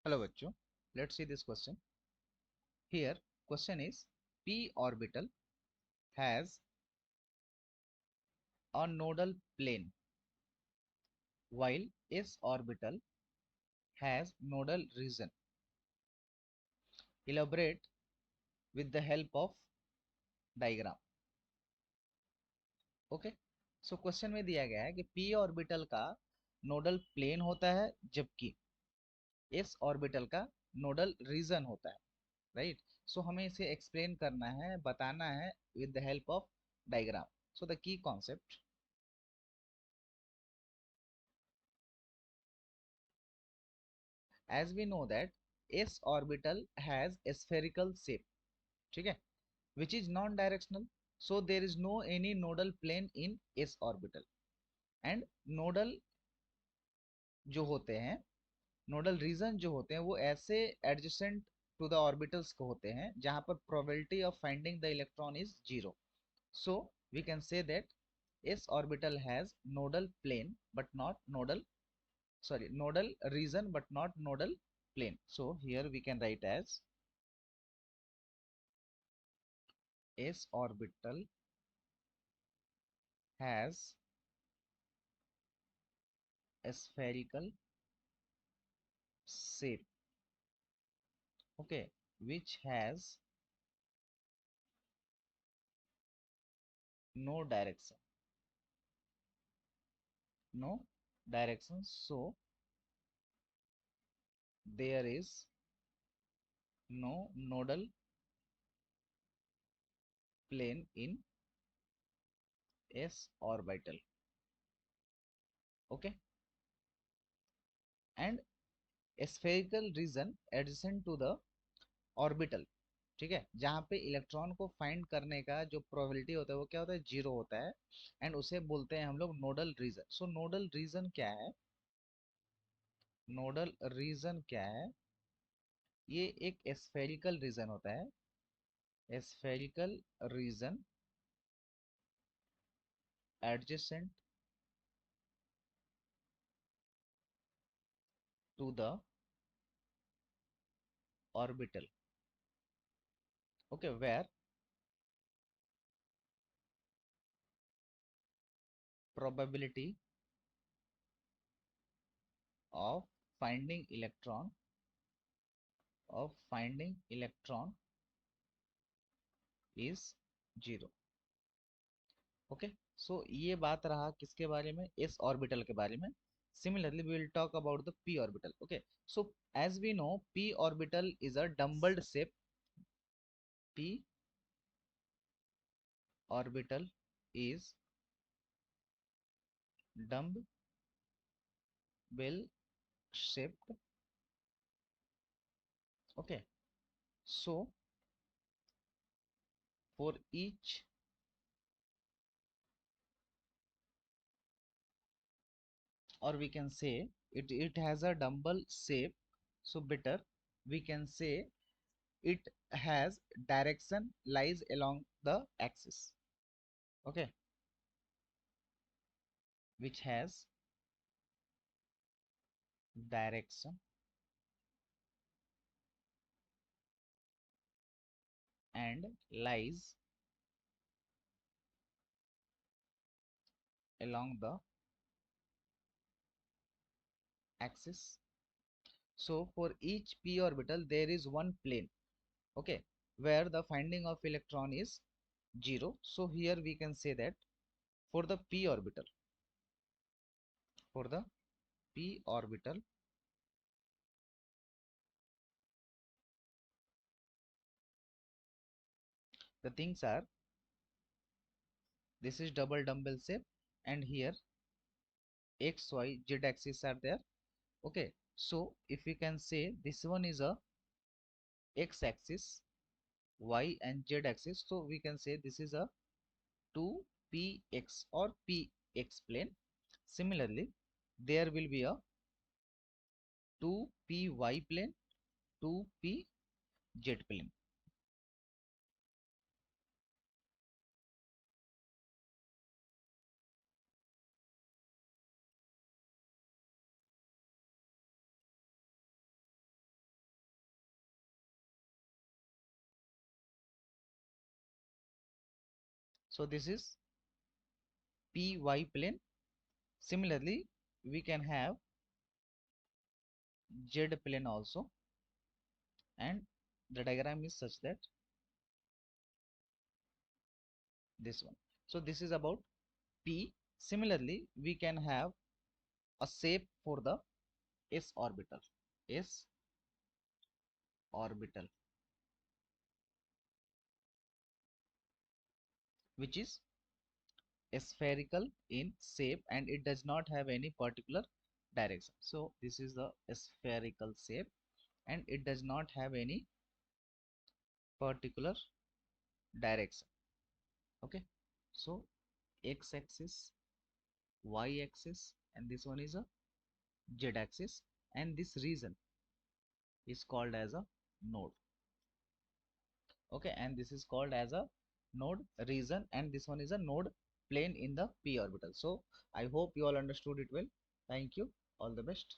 Hello बच्चों, let's see this question. Here question is p orbital has a nodal plane while s orbital has nodal region. Elaborate with the help of diagram. Okay, so question में दिया गया है कि p orbital का nodal plane होता है जबकि s orbital का नोडल रीजन होता है, राइट? सो हमें इसे एक्सप्लेन करना है, बताना है with the help of diagram. So the key concept, as we know that s orbital has a spherical shape, ठीक है, which is non directional, so there is no any nodal plane in s orbital. And nodal जो होते हैं, nodal reason जो होते हैं वो ऐसे एडजेसेंट टू द ऑर्बिटल्स को होते हैं जहां पर probability of finding the electron is zero. So we can say that s orbital has nodal plane but not nodal, sorry, nodal region but not nodal plane. So here we can write as s orbital has a spherical shape, okay, which has no direction, no direction. So there is no nodal plane in s orbital, okay. And a spherical region adjacent to the orbital, ठीक है, जहां पे electron को find करने का जो probability होता है वो क्या होता है, जीरो होता है. एंड उसे बोलते हैं हम लोग नोडल रीजन. सो नोडल रीजन क्या है? नोडल रीजन क्या है? ये एक स्फेरिकल रीजन होता है, spherical region adjacent to the orbital, okay, where probability of finding electron is zero. Okay, so ये बात रहा किसके बारे में, एस ऑर्बिटल के बारे में. Similarly we will talk about the P orbital. Okay, so as we know P orbital is a dumbbelled shape. P orbital is dumb bell shaped, okay. So for each, or we can say it has a dumbbell shape, so better we can say it has direction lies along the axis, okay, which has direction and lies along the axis. So for each p orbital there is one plane, okay, where the finding of electron is zero. So here we can say that for the p orbital, for the p orbital, the things are, this is double dumbbell shape and here x y z axis are there, okay. So if we can say this one is a x axis, y and z axis, so we can say this is a 2px or px plane. Similarly there will be a 2py plane, 2pz plane. So this is py plane. Similarly, we can have z plane also, and the diagram is such that this one. So this is about p. Similarly, we can have a shape for the s orbital. S orbital, which is spherical in shape and it does not have any particular direction. So this is the spherical shape and it does not have any particular direction. Okay, so x axis, y axis, and this one is a z axis, and this region is called as a node. Okay, and this is called as a node region, and this one is a node plane in the p orbital. So I hope you all understood it well. Thank you, all the best.